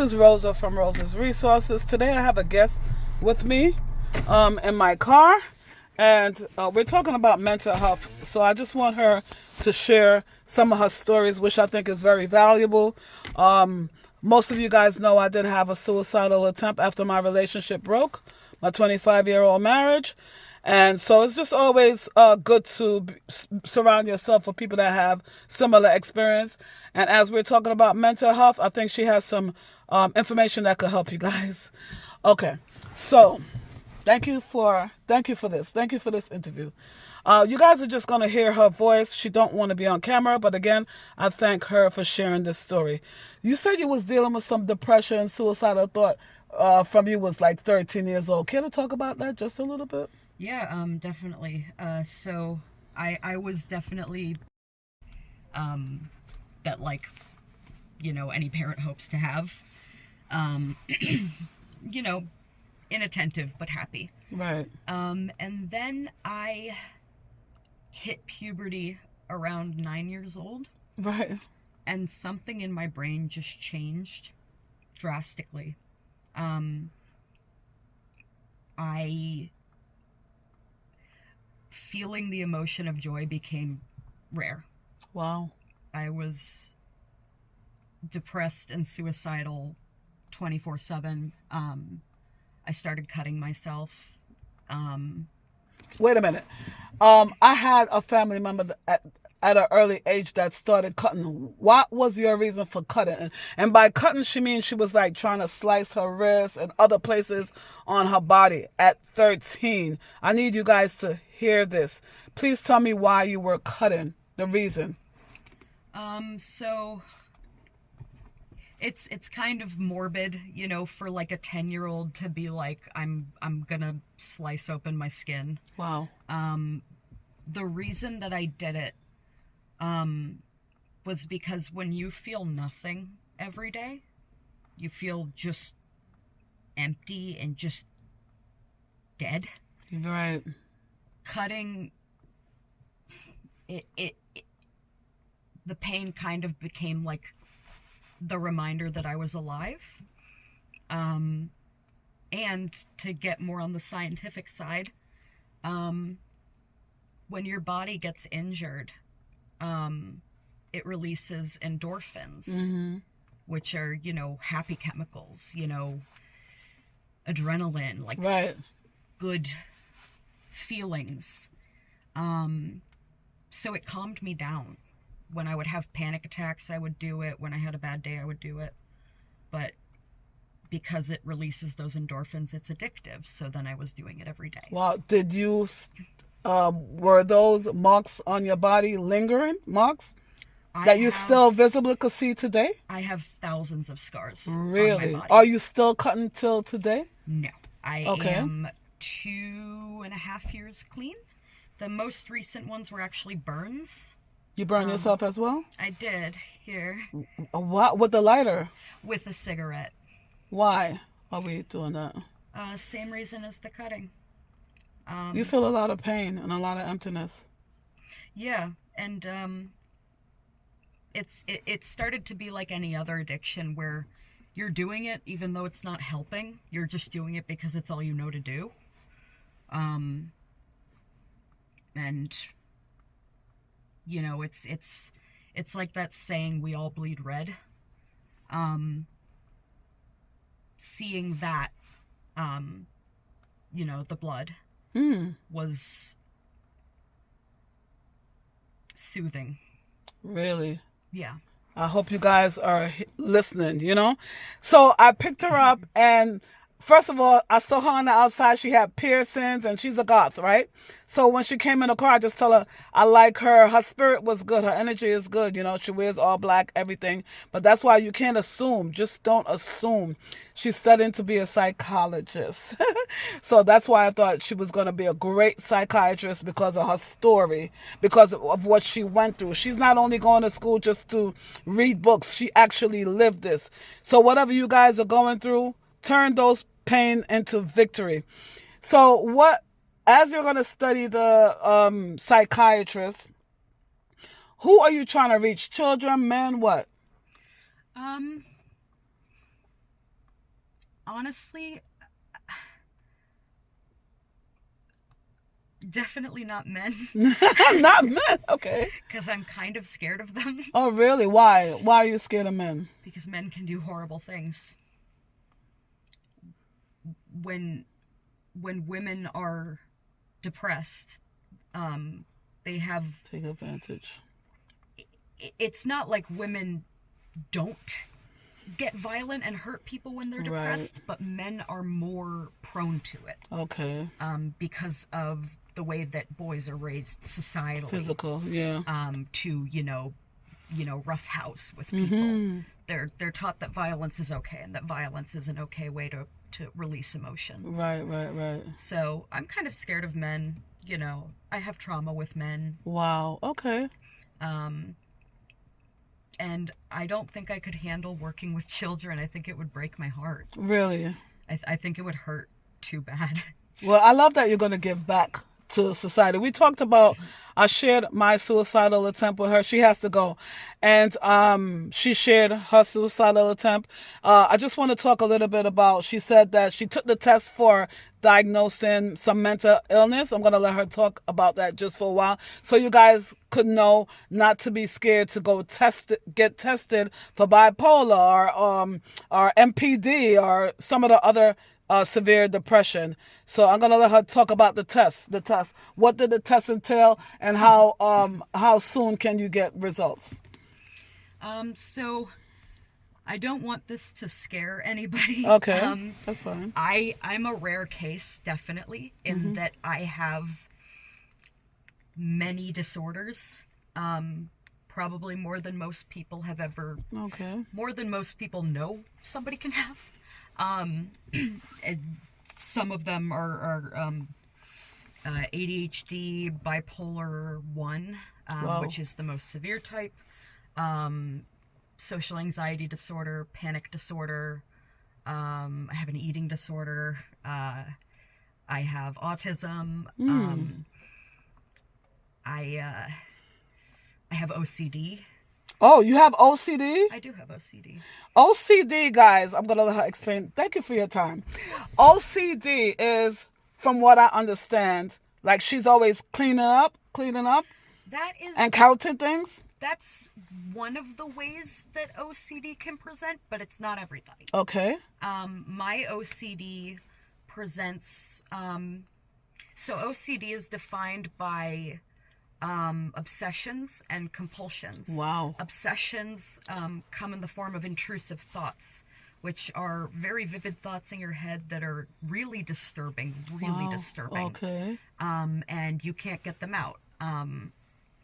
is Rosa from Rosa's Resources. Today I have a guest with me in my car, and we're talking about mental health. So I just want her to share some of her stories, which I think is very valuable. Most of you guys know I did have a suicidal attempt after my relationship broke, my 25-year-old marriage. And so it's just always good to surround yourself with people that have similar experience. And as we're talking about mental health, I think she has some information that could help you guys. Okay, so thank you for this. Thank you for this interview. You guys are just going to hear her voice. She don't want to be on camera, but again, I thank her for sharing this story. You said you was dealing with some depression, suicidal thought from you was like 13 years old. Can you talk about that just a little bit? Yeah, definitely. So I was definitely that, like, you know, any parent hopes to have. You know, inattentive but happy. Right. And then I hit puberty around 9 years old. Right. And something in my brain just changed drastically. Feeling the emotion of joy became rare. Wow. I was depressed and suicidal 24/7. I started cutting myself. Wait a minute. I had a family member at an early age that started cutting. What was your reason for cutting? And by cutting, she means she was like trying to slice her wrist and other places on her body at 13. I need you guys to hear this. Please tell me why you were cutting, the reason. So it's kind of morbid, you know, for like a 10-year-old to be like, I'm gonna slice open my skin. Wow. The reason that I did it was because when you feel nothing every day, you feel just empty and just dead. Right. Cutting it the pain kind of became like the reminder that I was alive. And to get more on the scientific side, when your body gets injured, it releases endorphins, Mm-hmm. which are, you know, happy chemicals, you know, adrenaline, like Right. good feelings. So it calmed me down. When I would have panic attacks, I would do it. When I had a bad day, I would do it. But because it releases those endorphins, it's addictive. So then I was doing it every day. Wow. Did you, were those marks on your body lingering marks that you still visibly could see today? I have thousands of scars on Really? my body. Are you still cutting till today? No. I Okay. am 2.5 years clean. The most recent ones were actually burns. You burn yourself as well? I did, here, What? With the lighter? with a cigarette. Why are we doing that? Same reason as the cutting. You feel a lot of pain and a lot of emptiness. Yeah, and it started to be like any other addiction where you're doing it even though it's not helping. You're just doing it because it's all you know to do. And you know, it's like that saying, we all bleed red. Seeing that, you know, the blood was soothing. Really? Yeah. I hope you guys are listening, you know? So I picked her up, and first of all, I saw her on the outside. She had piercings, and she's a goth, right? So when she came in the car, I just tell her I like her. Her spirit was good. Her energy is good. You know, she wears all black, everything. But that's why you can't assume. Just don't assume. She's studying to be a psychologist. So that's why I thought she was going to be a great psychiatrist, because of her story, because of what she went through. She's not only going to school just to read books. She actually lived this. So whatever you guys are going through, turn those pain into victory. So as you're going to study the psychiatrist, who are you trying to reach? Children, men, what? honestly, definitely not men. Not men. Okay. Because I'm kind of scared of them. Oh, really? Why? Why are you scared of men? Because men can do horrible things. When women are depressed, they have... Take advantage. It's not like women don't get violent and hurt people when they're depressed, Right. but men are more prone to it. Okay. Because of the way that boys are raised societally. Physical, yeah. To, rough house with people. Mm-hmm. They're taught that violence is okay and that violence is an okay way to release emotions. Right. So I'm kind of scared of men. I have trauma with men. Wow. Okay. And I don't think I could handle working with children. I think it would break my heart. Really? I think it would hurt too bad. Well, I love that you're going to give back to society. We talked about, I shared my suicidal attempt with her. She has to go. And she shared her suicidal attempt. I just want to talk a little bit about, she said that she took the test for diagnosing some mental illness. I'm going to let her talk about that just for a while. So you guys could know not to be scared to go get tested for bipolar or MPD or some of the other severe depression. So I'm gonna let her talk about the test. What did the test entail, and how soon can you get results? So I don't want this to scare anybody. Okay, that's fine. I'm a rare case, definitely, in that I have many disorders. Probably more than most people have ever. Okay. More than most people know somebody can have. And some of them are ADHD, bipolar 1, which is the most severe type, social anxiety disorder, panic disorder, I have an eating disorder, I have autism, I have OCD. Oh, you have OCD? I do have OCD. OCD, guys, I'm going to let her explain. Thank you for your time. OCD is, from what I understand, like she's always cleaning up, That is... and counting things. That's one of the ways that OCD can present, but it's not everybody. Okay. My OCD presents... so OCD is defined by... obsessions and compulsions. Wow. Obsessions come in the form of intrusive thoughts, which are very vivid thoughts in your head that are really disturbing. Okay. And you can't get them out.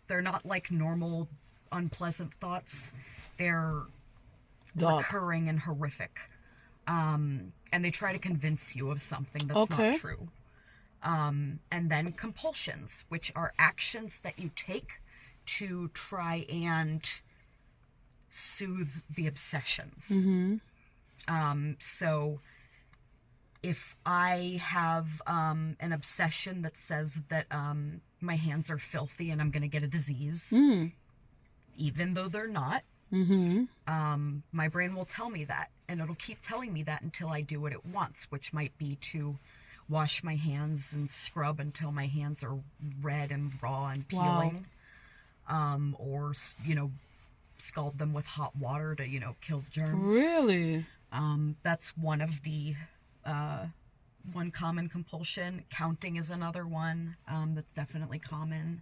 They're not like normal unpleasant thoughts. They're Dark. recurring and horrific. And they try to convince you of something that's Okay. not true. And then compulsions, which are actions that you take to try and soothe the obsessions. So if I have an obsession that says that my hands are filthy and I'm going to get a disease, even though they're not, my brain will tell me that, and it'll keep telling me that until I do what it wants, which might be to wash my hands and scrub until my hands are red and raw and peeling. Wow. Or, scald them with hot water to, kill germs. Really? That's one of the, one common compulsion. Counting is another one, that's definitely common.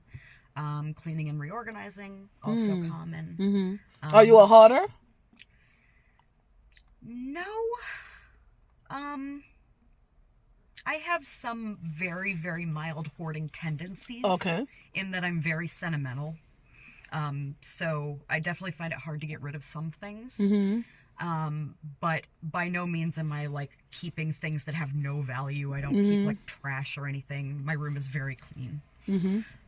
Cleaning and reorganizing, also common. Are you a hoarder? No. I have some very, very mild hoarding tendencies. Okay. In that I'm very sentimental. So I definitely find it hard to get rid of some things. But by no means am I like keeping things that have no value. I don't keep like trash or anything. My room is very clean.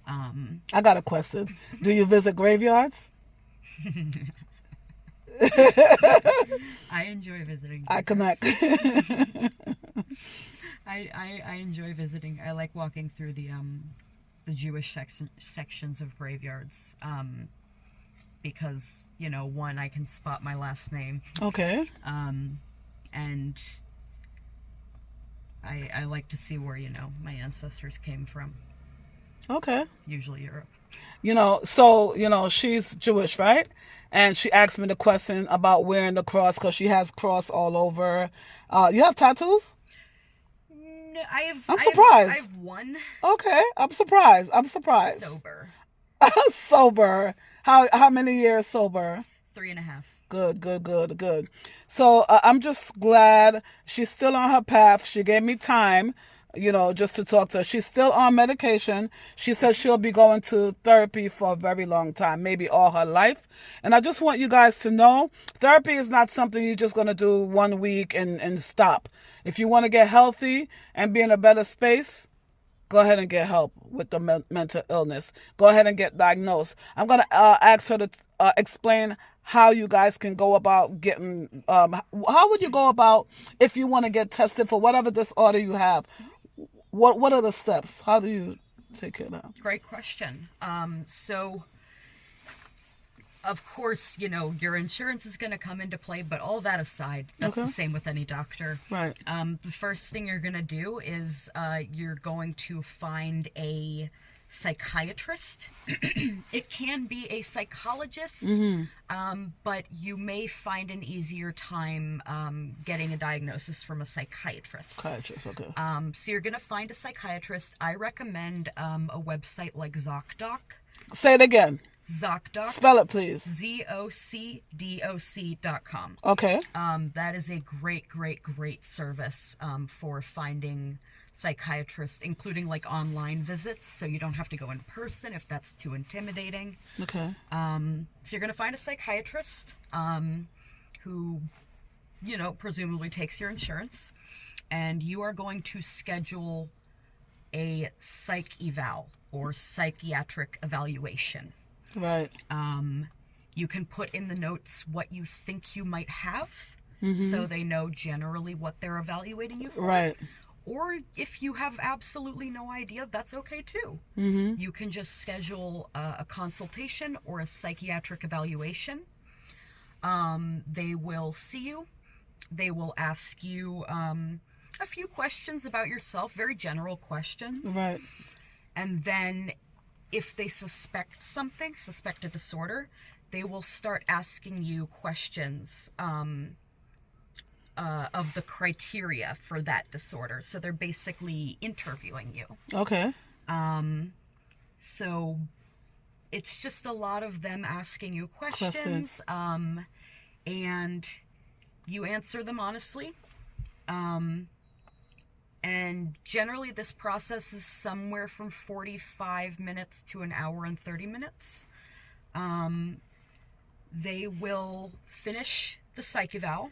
I got a question. Do you visit graveyards? I enjoy visiting. I connect. I enjoy visiting. I like walking through the Jewish sections of graveyards, because one, I can spot my last name. Okay. And I like to see where, my ancestors came from. Okay. Usually Europe. So, she's Jewish, right? And she asked me the question about wearing the cross because she has cross all over. You have tattoos? No, I'm surprised. I've one. Okay, I'm surprised. Sober. Sober. How many years sober? 3.5. Good. So I'm just glad she's still on her path. She gave me time, just to talk to her. She's still on medication. She said she'll be going to therapy for a very long time, maybe all her life. And I just want you guys to know, therapy is not something you're just going to do 1 week and stop. If you want to get healthy and be in a better space, go ahead and get help with the mental illness. Go ahead and get diagnosed. I'm going to ask her to explain how you guys can go about getting, how would you go about if you want to get tested for whatever disorder you have? What are the steps? How do you take care of that? Great question. So, of course, your insurance is going to come into play, but all that aside, that's the same with any doctor. Right. The first thing you're going to do is you're going to find a psychiatrist. It can be a psychologist, but you may find an easier time getting a diagnosis from a psychiatrist. Psychiatrist, okay. So you're going to find a psychiatrist. I recommend a website like ZocDoc. Say it again. ZocDoc. Spell it, please. ZocDoc.com. Okay. That is a great service for finding psychiatrists, including like online visits, so you don't have to go in person if that's too intimidating. Okay. So you're going to find a psychiatrist who, presumably takes your insurance, and you are going to schedule a psych eval or psychiatric evaluation. Right. You can put in the notes what you think you might have, so they know generally what they're evaluating you for. Right. Or if you have absolutely no idea, that's okay too. You can just schedule a consultation or a psychiatric evaluation. They will see you. They will ask you a few questions about yourself, very general questions. Right. And then if they suspect a disorder, they will start asking you questions of the criteria for that disorder. So they're basically interviewing you. Okay. So it's just a lot of them asking you questions. And you answer them honestly. And generally this process is somewhere from 45 minutes to an hour and 30 minutes. They will finish the psych eval.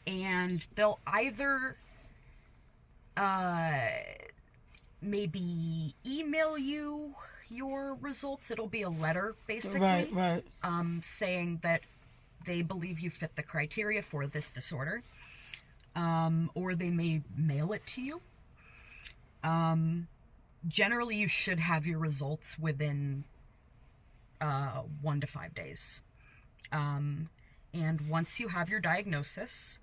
And they'll either maybe email you your results. It'll be a letter, basically. Right. Saying that they believe you fit the criteria for this disorder. Or they may mail it to you. Generally, you should have your results within 1 to 5 days. And once you have your diagnosis,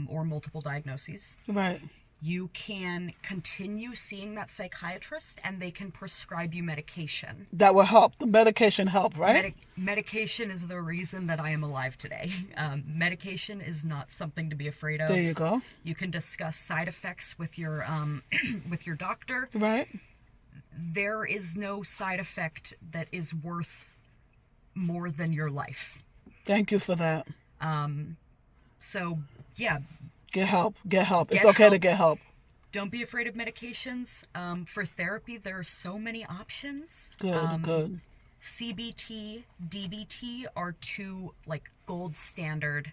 or multiple diagnoses, right, you can continue seeing that psychiatrist, and they can prescribe you medication. That will help. The medication help, right? Medication is the reason that I am alive today. Medication is not something to be afraid of. There you go. You can discuss side effects with your with your doctor. Right. There is no side effect that is worth more than your life. Thank you for that. So, yeah. Get help. It's okay to get help. Don't be afraid of medications. For therapy, there are so many options. Good. CBT, DBT are two, gold standard.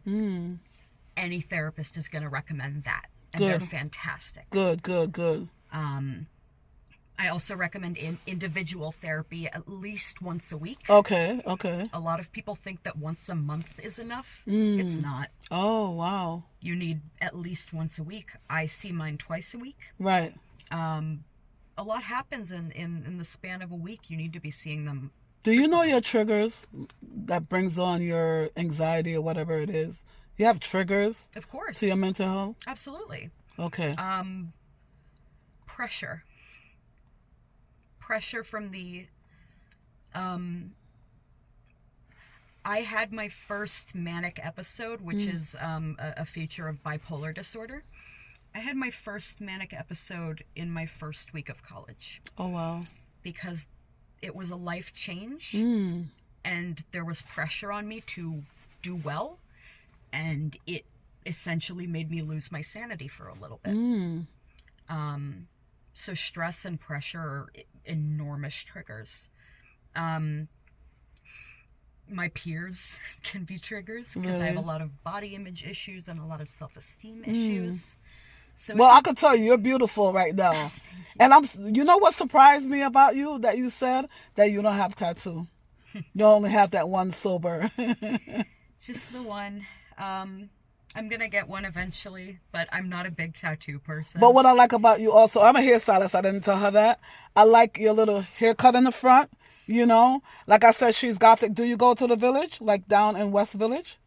Any therapist is going to recommend that. And they're fantastic. Good. I also recommend individual therapy at least once a week. Okay. A lot of people think that once a month is enough. It's not. Oh, wow. You need at least once a week. I see mine twice a week. Right. A lot happens in the span of a week. You need to be seeing them. Do you know your triggers that brings on your anxiety or whatever it is? You have triggers? Of course. To your mental health? Absolutely. Okay. Pressure. Pressure from the I had my first manic episode, which is a feature of bipolar disorder. I had my first manic episode in my first week of college. Oh, wow. Because it was a life change, and there was pressure on me to do well, and it essentially made me lose my sanity for a little bit. So stress and pressure are enormous triggers. My peers can be triggers because I have a lot of body image issues and a lot of self-esteem issues. So well, I could tell you're beautiful right now. And you know what surprised me about you that you said that you don't have tattoo. You only have that one sober. Just the one. I'm going to get one eventually, but I'm not a big tattoo person. But what I like about you also, I'm a hairstylist. I didn't tell her that. I like your little haircut in the front, you know. Like I said, she's Gothic. Do you go to the Village, like down in West Village?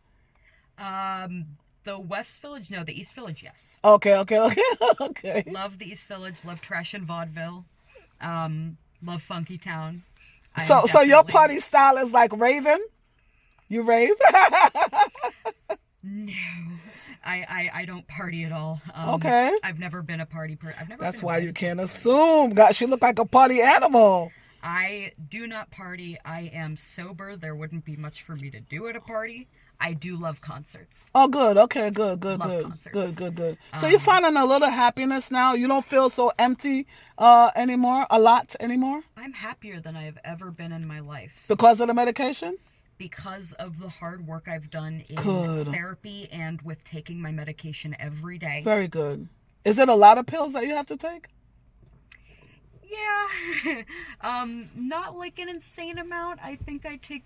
The West Village? No, the East Village, yes. Okay. Love the East Village. Love trash and vaudeville. Love Funky Town. So your party style is like raving? You rave? No. I don't party at all. Okay. I've never been a party person. That's why you can't assume. God, she look like a party animal. I do not party. I am sober. There wouldn't be much for me to do at a party. I do love concerts. Oh, good. Okay, good. Love concerts. Good. So you're finding a little happiness now? You don't feel so empty anymore? A lot anymore? I'm happier than I have ever been in my life. Because of the medication? Because of the hard work I've done in therapy and with taking my medication every day. Very good. Is it a lot of pills that you have to take? Yeah. Not like an insane amount. I think I take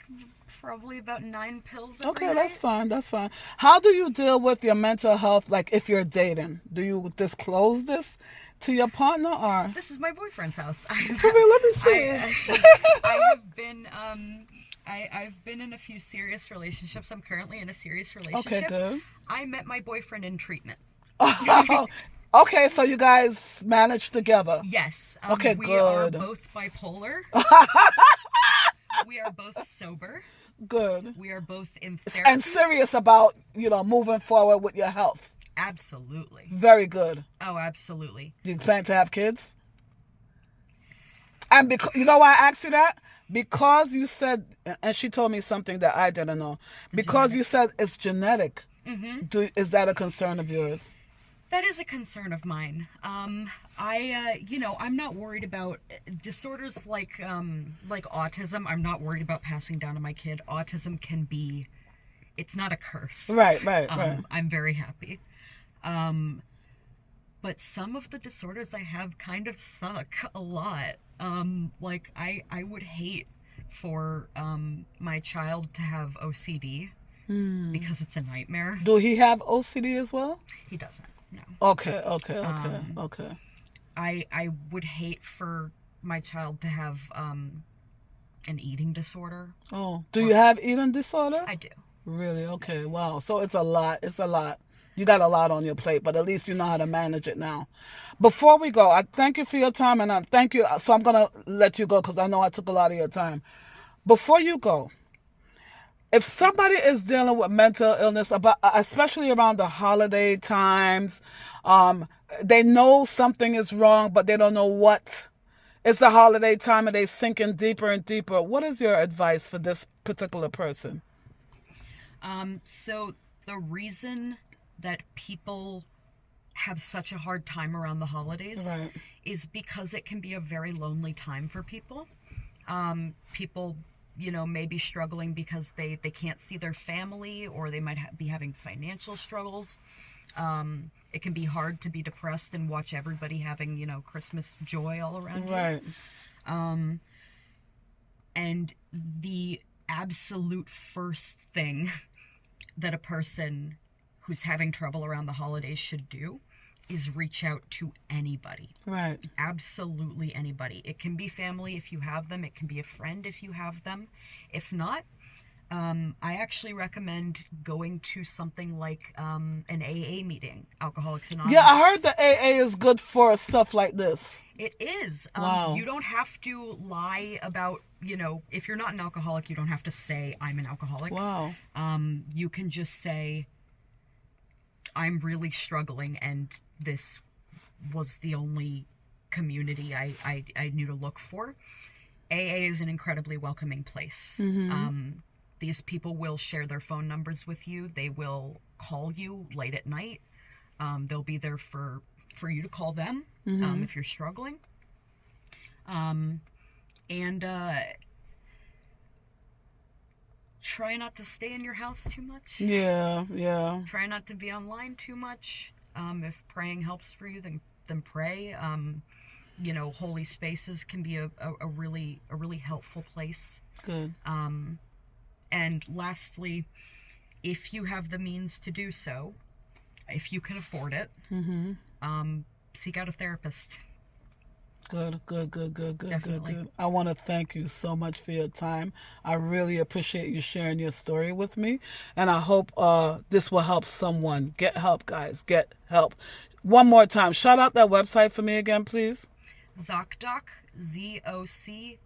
probably about 9 pills every day. That's fine. How do you deal with your mental health, like if you're dating? Do you disclose this to your partner, or? This is my boyfriend's house. Let me see. I have been, I've been in a few serious relationships. I'm currently in a serious relationship. Okay, good. I met my boyfriend in treatment. Okay, so you guys managed together. Yes. Okay, we good. We are both bipolar. We are both sober. Good. We are both in therapy. And serious about, moving forward with your health. Absolutely. Very good. Oh, absolutely. Do you plan to have kids? And because, you know why I asked you that? Because you said, and she told me something that I didn't know. Because you said it's genetic. Mm-hmm. Is that a concern of yours? That is a concern of mine. I'm not worried about disorders like autism. I'm not worried about passing down to my kid. Autism it's not a curse. Right. I'm very happy. But some of the disorders I have kind of suck a lot. I would hate for my child to have OCD because it's a nightmare. Do he have OCD as well? He doesn't. No. Okay. I would hate for my child to have an eating disorder. Oh, do you have eating disorder? I do. Really? Okay. Yes. Wow. So it's a lot. You got a lot on your plate, but at least you know how to manage it now. Before we go, I thank you for your time, and I thank you. So I'm going to let you go because I know I took a lot of your time. Before you go, if somebody is dealing with mental illness, especially around the holiday times, they know something is wrong, but they don't know what. It's the holiday time and they sinking deeper and deeper. What is your advice for this particular person? So the reason that people have such a hard time around the holidays is because it can be a very lonely time for people. People, may be struggling because they can't see their family, or they might be having financial struggles. It can be hard to be depressed and watch everybody having, Christmas joy all around you. Right. And the absolute first thing that a person who's having trouble around the holidays should do is reach out to anybody. Right. Absolutely anybody. It can be family if you have them. It can be a friend if you have them. If not, I actually recommend going to something like an AA meeting, Alcoholics Anonymous. Yeah, I heard that AA is good for stuff like this. It is. Wow. You don't have to lie about, if you're not an alcoholic, you don't have to say, I'm an alcoholic. Wow. You can just say, I'm really struggling, and this was the only community I knew to look for. AA is an incredibly welcoming place. These people will share their phone numbers with you. They will call you late at night. They'll be there for you to call them if you're struggling. And try not to stay in your house too much. Yeah. Try not to be online too much. If praying helps for you, then pray. Holy spaces can be a really helpful place. Good. And lastly, if you have the means to do so, if you can afford it, seek out a therapist. Good. Definitely. Good. I want to thank you so much for your time. I really appreciate you sharing your story with me, and I hope this will help someone. Get help, guys. Get help. One more time, shout out that website for me again, please. ZocDoc, ZocDoc.com.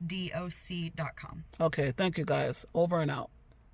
Okay, thank you guys. Over and out.